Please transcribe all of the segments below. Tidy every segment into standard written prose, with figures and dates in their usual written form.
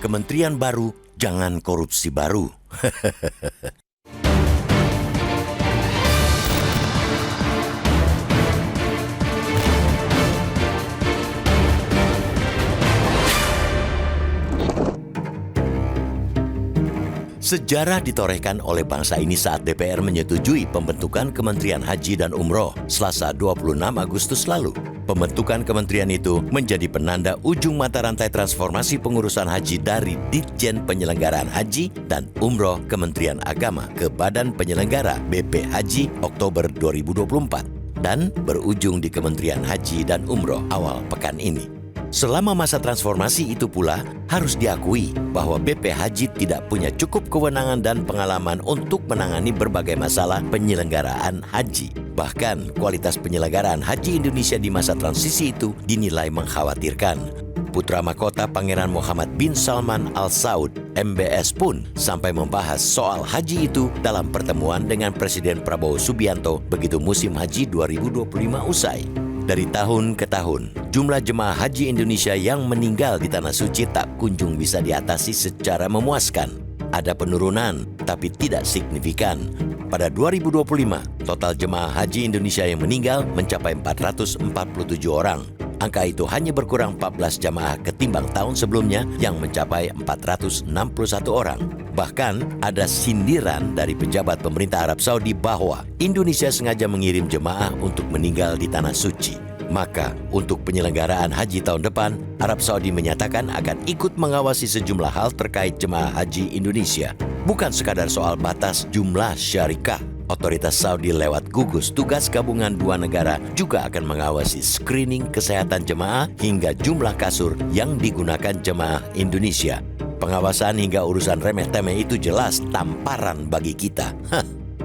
Kementerian baru, jangan korupsi baru. Sejarah ditorehkan oleh bangsa ini saat DPR menyetujui pembentukan Kementerian Haji dan Umroh Selasa 26 Agustus lalu. Pembentukan kementerian itu menjadi penanda ujung mata rantai transformasi pengurusan haji dari Ditjen Penyelenggaraan Haji dan Umroh Kementerian Agama ke Badan Penyelenggara BP Haji Oktober 2024 dan berujung di Kementerian Haji dan Umroh awal pekan ini. Selama masa transformasi itu pula, harus diakui bahwa BP Haji tidak punya cukup kewenangan dan pengalaman untuk menangani berbagai masalah penyelenggaraan haji. Bahkan, kualitas penyelenggaraan haji Indonesia di masa transisi itu dinilai mengkhawatirkan. Putra Mahkota Pangeran Muhammad bin Salman Al Saud, MBS pun sampai membahas soal haji itu dalam pertemuan dengan Presiden Prabowo Subianto begitu musim haji 2025 usai. Dari tahun ke tahun, jumlah jemaah haji Indonesia yang meninggal di Tanah Suci tak kunjung bisa diatasi secara memuaskan. Ada penurunan, tapi tidak signifikan. Pada 2025, total jemaah haji Indonesia yang meninggal mencapai 447 orang. Angka itu hanya berkurang 14 jamaah ketimbang tahun sebelumnya yang mencapai 461 orang. Bahkan ada sindiran dari pejabat pemerintah Arab Saudi bahwa Indonesia sengaja mengirim jemaah untuk meninggal di Tanah Suci. Maka untuk penyelenggaraan haji tahun depan, Arab Saudi menyatakan akan ikut mengawasi sejumlah hal terkait jemaah haji Indonesia. Bukan sekadar soal batas jumlah syarikah. Otoritas Saudi lewat gugus tugas gabungan dua negara juga akan mengawasi screening kesehatan jemaah hingga jumlah kasur yang digunakan jemaah Indonesia. Pengawasan hingga urusan remeh-temeh itu jelas tamparan bagi kita.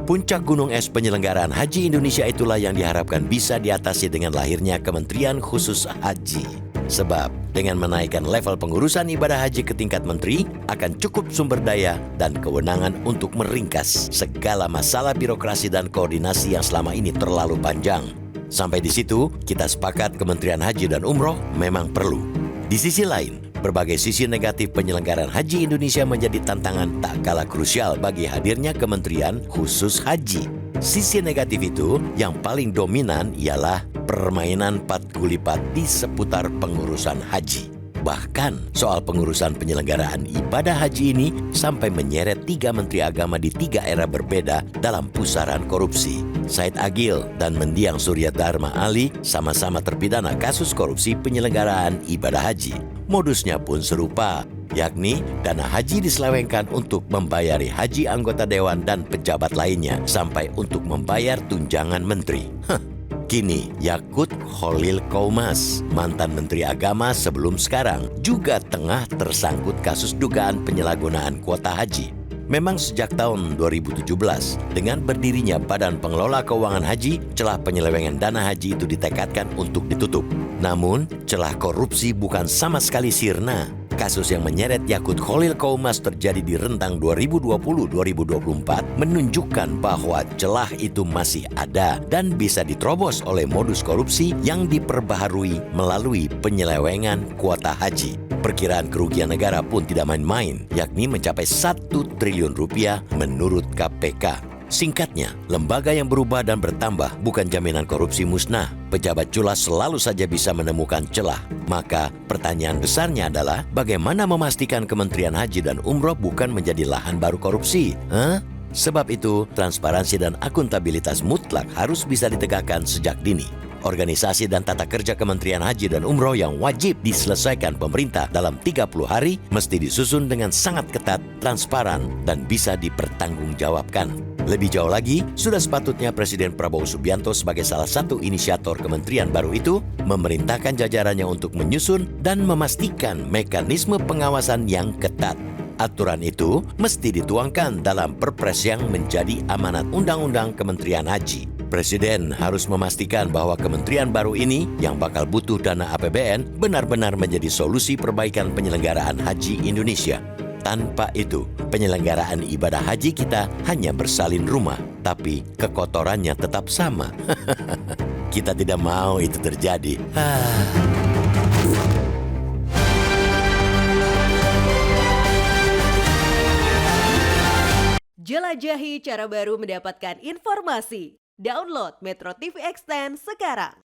Puncak gunung es penyelenggaraan haji Indonesia itulah yang diharapkan bisa diatasi dengan lahirnya Kementerian Khusus Haji. Sebab dengan menaikkan level pengurusan ibadah haji ke tingkat menteri akan cukup sumber daya dan kewenangan untuk meringkas segala masalah birokrasi dan koordinasi yang selama ini terlalu panjang. Sampai di situ, kita sepakat Kementerian Haji dan Umroh memang perlu. Di sisi lain, berbagai sisi negatif penyelenggaraan haji Indonesia menjadi tantangan tak kalah krusial bagi hadirnya Kementerian Khusus Haji. Sisi negatif itu yang paling dominan ialah permainan pat gulipat di seputar pengurusan haji. Bahkan soal pengurusan penyelenggaraan ibadah haji ini sampai menyeret 3 menteri agama di 3 era berbeda dalam pusaran korupsi. Said Agil dan Mendiang Surya Dharma Ali sama-sama terpidana kasus korupsi penyelenggaraan ibadah haji. Modusnya pun serupa, yakni dana haji diselewengkan untuk membayari haji anggota dewan dan pejabat lainnya sampai untuk membayar tunjangan menteri. Kini, Yakut Khalil Qaumas, mantan Menteri Agama sebelum sekarang, juga tengah tersangkut kasus dugaan penyalahgunaan kuota haji. Memang sejak tahun 2017, dengan berdirinya Badan Pengelola Keuangan Haji, celah penyelewengan dana haji itu ditekadkan untuk ditutup. Namun, celah korupsi bukan sama sekali sirna. Kasus yang menyeret Yakut Khalil Qaumas terjadi di rentang 2020-2024 menunjukkan bahwa celah itu masih ada dan bisa diterobos oleh modus korupsi yang diperbaharui melalui penyelewengan kuota haji. Perkiraan kerugian negara pun tidak main-main, yakni mencapai 1 triliun rupiah menurut KPK. Singkatnya, lembaga yang berubah dan bertambah bukan jaminan korupsi musnah. Pejabat culas selalu saja bisa menemukan celah. Maka pertanyaan besarnya adalah bagaimana memastikan Kementerian Haji dan Umroh bukan menjadi lahan baru korupsi? Sebab itu, transparansi dan akuntabilitas mutlak harus bisa ditegakkan sejak dini. Organisasi dan tata kerja Kementerian Haji dan Umroh yang wajib diselesaikan pemerintah dalam 30 hari mesti disusun dengan sangat ketat, transparan, dan bisa dipertanggungjawabkan. Lebih jauh lagi, sudah sepatutnya Presiden Prabowo Subianto sebagai salah satu inisiator kementerian baru itu memerintahkan jajarannya untuk menyusun dan memastikan mekanisme pengawasan yang ketat. Aturan itu mesti dituangkan dalam Perpres yang menjadi amanat Undang-Undang Kementerian Haji. Presiden harus memastikan bahwa kementerian baru ini yang bakal butuh dana APBN benar-benar menjadi solusi perbaikan penyelenggaraan haji Indonesia. Tanpa itu, penyelenggaraan ibadah haji kita hanya bersalin rumah, tapi kekotorannya tetap sama. Kita tidak mau itu terjadi. Jelajahi cara baru mendapatkan informasi. Download Metro TV Extend sekarang.